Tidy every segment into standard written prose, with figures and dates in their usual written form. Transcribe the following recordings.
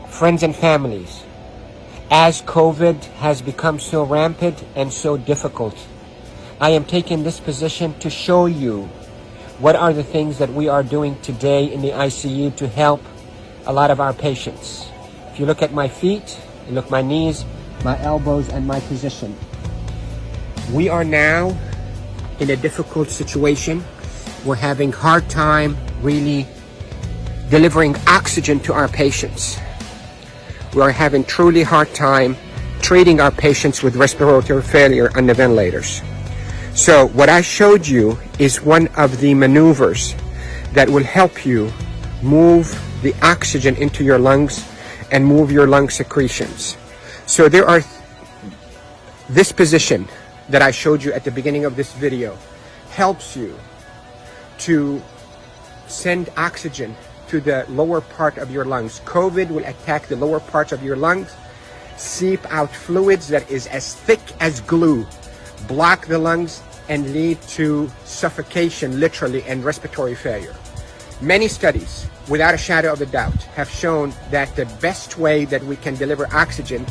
Friends and families, as COVID has become so rampant and so difficult, I am taking this position to show you what are the things that we are doing today in the ICU to help a lot of our patients. If you look at my feet, you look at my knees, my elbows, and my position. We are now in a difficult situation. We're having hard time really delivering oxygen to our patients. We are having truly hard time treating our patients with respiratory failure on the ventilators. So what I showed you is one of the maneuvers that will help you move the oxygen into your lungs and move your lung secretions. So there are this position that I showed you at the beginning of this video helps you to send oxygen to the lower part of your lungs. COVID will attack the lower parts of your lungs, seep out fluids that is as thick as glue, block the lungs, and lead to suffocation, literally, and respiratory failure. Many studies, without a shadow of a doubt, have shown that the best way that we can deliver oxygen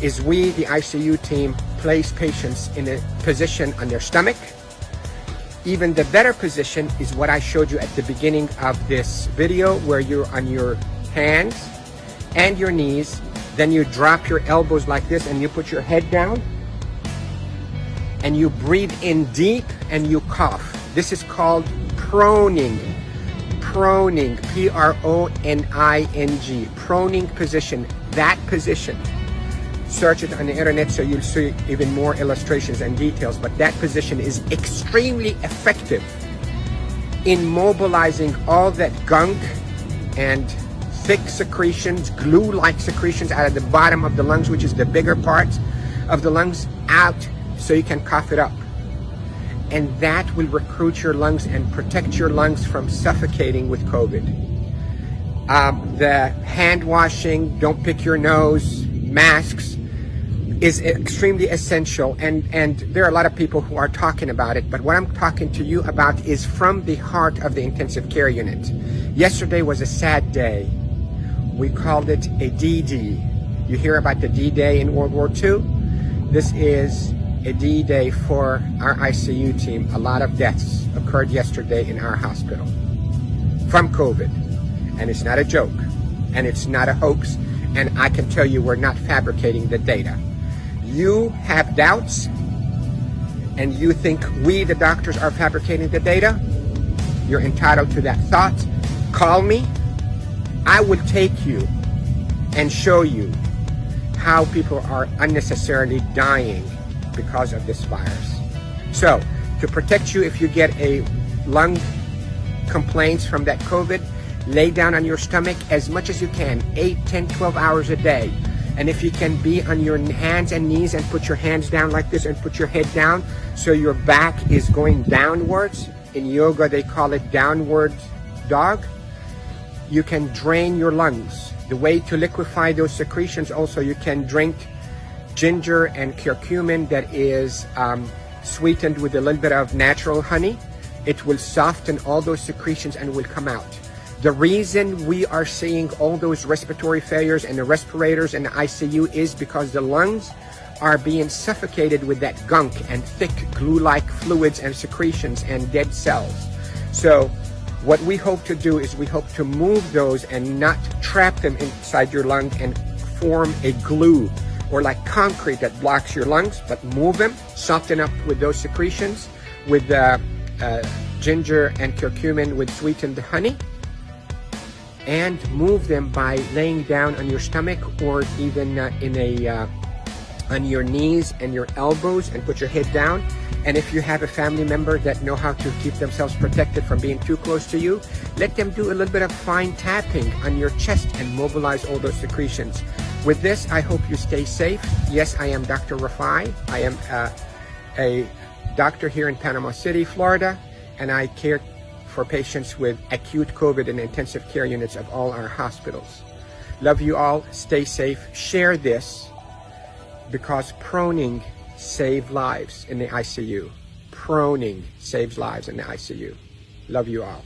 is we, the ICU team, place patients in a position on their stomach. Even the better position is what I showed you at the beginning of this video, where you're on your hands and your knees. Then you drop your elbows like this and you put your head down and you breathe in deep and you cough. This is called proning. Proning, P-R-O-N-I-N-G, proning position. That position, search it on the internet so you'll see even more illustrations and details, but that position is extremely effective in mobilizing all that gunk and thick secretions, glue-like secretions out of the bottom of the lungs, which is the bigger parts of the lungs, out so you can cough it up. And that will recruit your lungs and protect your lungs from suffocating with COVID. The hand washing, don't pick your nose, masks is extremely essential, and there are a lot of people who are talking about it, but what I'm talking to you about is from the heart of the intensive care unit. Yesterday was a sad day. We called it a D-Day. You hear about the D-Day in World War II? This is a D-Day for our ICU team. A lot of deaths occurred yesterday in our hospital from COVID, and it's not a joke, and it's not a hoax, and I can tell you we're not fabricating the data. You have doubts, and you think we, the doctors, are fabricating the data. You're entitled to that thought. Call me. I will take you and show you how people are unnecessarily dying because of this virus. So, to protect you if you get a lung complaints from that COVID, lay down on your stomach as much as you can, 8, 10, 12 hours a day. And if you can be on your hands and knees and put your hands down like this and put your head down so your back is going downwards. In yoga, they call it downward dog. You can drain your lungs. The way to liquefy those secretions also, you can drink ginger and curcumin that is sweetened with a little bit of natural honey. It will soften all those secretions and will come out. The reason we are seeing all those respiratory failures and the respirators in the ICU is because the lungs are being suffocated with that gunk and thick glue-like fluids and secretions and dead cells. So what we hope to do is we hope to move those and not trap them inside your lung and form a glue or like concrete that blocks your lungs, but move them, soften up with those secretions with ginger and curcumin with sweetened honey, and move them by laying down on your stomach or even on your knees and your elbows and put your head down. And if you have a family member that know how to keep themselves protected from being too close to you, let them do a little bit of fine tapping on your chest and mobilize all those secretions. With this, I hope you stay safe. Yes, I am Dr. Rafai. I am a doctor here in Panama City, Florida, and I care for patients with acute COVID in intensive care units of all our hospitals. Love you all. Stay safe. Share this, because proning saves lives in the ICU. Proning saves lives in the ICU. Love you all.